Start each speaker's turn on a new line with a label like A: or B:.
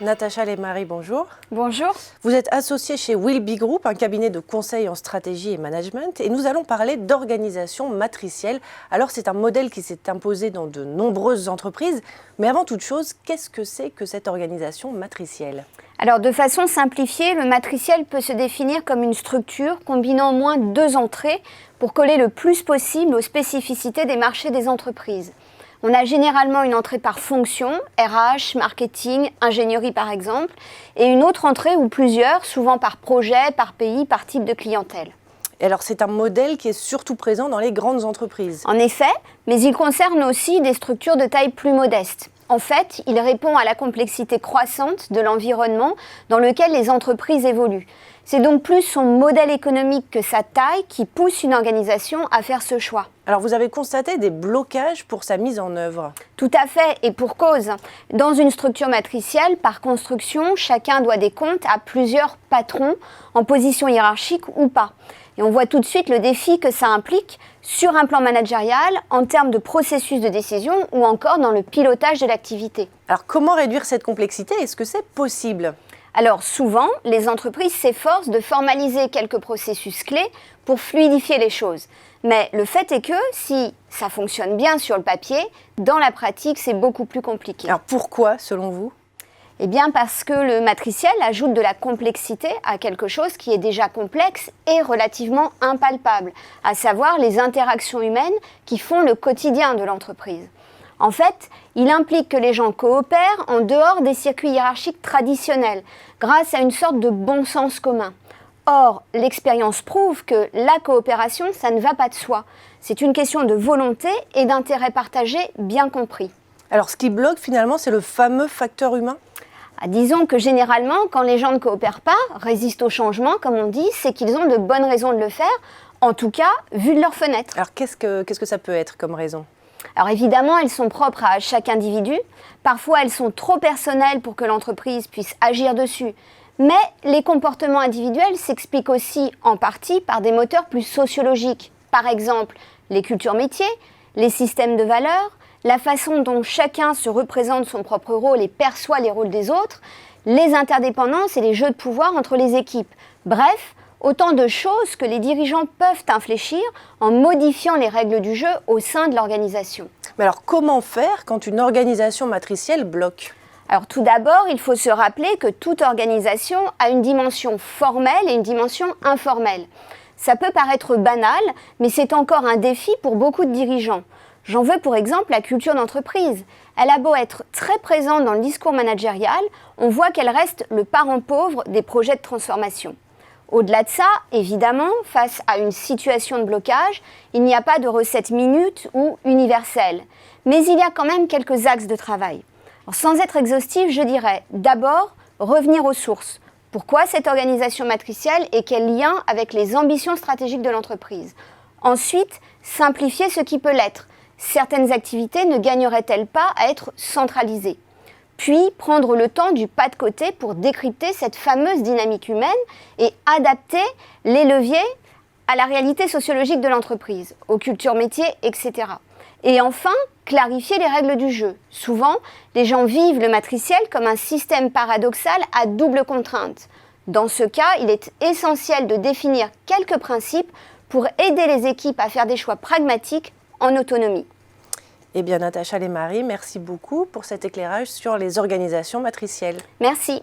A: Natacha Lemarie, bonjour.
B: Bonjour.
A: Vous êtes associée chez Wilby Group, un cabinet de conseil en stratégie et management, et nous allons parler d'organisation matricielle. Alors c'est un modèle qui s'est imposé dans de nombreuses entreprises, mais avant toute chose, qu'est-ce que c'est que cette organisation matricielle ?
B: Alors de façon simplifiée, le matriciel peut se définir comme une structure combinant au moins 2 entrées pour coller le plus possible aux spécificités des marchés des entreprises. On a généralement une entrée par fonction, RH, marketing, ingénierie par exemple, et une autre entrée ou plusieurs, souvent par projet, par pays, par type de clientèle.
A: Et alors c'est un modèle qui est surtout présent dans les grandes entreprises.
B: En effet, mais il concerne aussi des structures de taille plus modeste. En fait, il répond à la complexité croissante de l'environnement dans lequel les entreprises évoluent. C'est donc plus son modèle économique que sa taille qui pousse une organisation à faire ce choix.
A: Alors vous avez constaté des blocages pour sa mise en œuvre.
B: Tout à fait, et pour cause. Dans une structure matricielle, par construction, chacun doit des comptes à plusieurs patrons, en position hiérarchique ou pas. Et on voit tout de suite le défi que ça implique sur un plan managérial, en termes de processus de décision ou encore dans le pilotage de l'activité.
A: Alors comment réduire cette complexité ? Est-ce que c'est possible ?
B: Alors souvent, les entreprises s'efforcent de formaliser quelques processus clés pour fluidifier les choses. Mais le fait est que si ça fonctionne bien sur le papier, dans la pratique, c'est beaucoup plus compliqué.
A: Alors pourquoi, selon vous ?
B: Eh bien parce que le matriciel ajoute de la complexité à quelque chose qui est déjà complexe et relativement impalpable, à savoir les interactions humaines qui font le quotidien de l'entreprise. En fait, il implique que les gens coopèrent en dehors des circuits hiérarchiques traditionnels, grâce à une sorte de bon sens commun. Or, l'expérience prouve que la coopération, ça ne va pas de soi. C'est une question de volonté et d'intérêt partagé bien compris.
A: Alors ce qui bloque finalement, c'est le fameux facteur humain ?
B: Disons que généralement, quand les gens ne coopèrent pas, résistent au changement, comme on dit, c'est qu'ils ont de bonnes raisons de le faire, en tout cas, vu de leur fenêtre.
A: Alors qu'est-ce que ça peut être comme raison ?
B: Alors évidemment, elles sont propres à chaque individu. Parfois, elles sont trop personnelles pour que l'entreprise puisse agir dessus. Mais les comportements individuels s'expliquent aussi en partie par des moteurs plus sociologiques. Par exemple, les cultures métiers, les systèmes de valeurs, la façon dont chacun se représente son propre rôle et perçoit les rôles des autres, les interdépendances et les jeux de pouvoir entre les équipes. Bref, autant de choses que les dirigeants peuvent infléchir en modifiant les règles du jeu au sein de l'organisation.
A: Mais alors comment faire quand une organisation matricielle bloque ?
B: Alors tout d'abord, il faut se rappeler que toute organisation a une dimension formelle et une dimension informelle. Ça peut paraître banal, mais c'est encore un défi pour beaucoup de dirigeants. J'en veux pour exemple la culture d'entreprise. Elle a beau être très présente dans le discours managérial, on voit qu'elle reste le parent pauvre des projets de transformation. Au-delà de ça, évidemment, face à une situation de blocage, il n'y a pas de recette minute ou universelle. Mais il y a quand même quelques axes de travail. Alors, sans être exhaustif, je dirais d'abord revenir aux sources. Pourquoi cette organisation matricielle et quel lien avec les ambitions stratégiques de l'entreprise ? Ensuite, simplifier ce qui peut l'être. Certaines activités ne gagneraient-elles pas à être centralisées ? Puis prendre le temps du pas de côté pour décrypter cette fameuse dynamique humaine et adapter les leviers à la réalité sociologique de l'entreprise, aux cultures métiers, etc. Et enfin, clarifier les règles du jeu. Souvent, les gens vivent le matriciel comme un système paradoxal à double contrainte. Dans ce cas, il est essentiel de définir quelques principes pour aider les équipes à faire des choix pragmatiques en autonomie.
A: Eh bien, Natacha Lemarie, merci beaucoup pour cet éclairage sur les organisations matricielles.
B: Merci.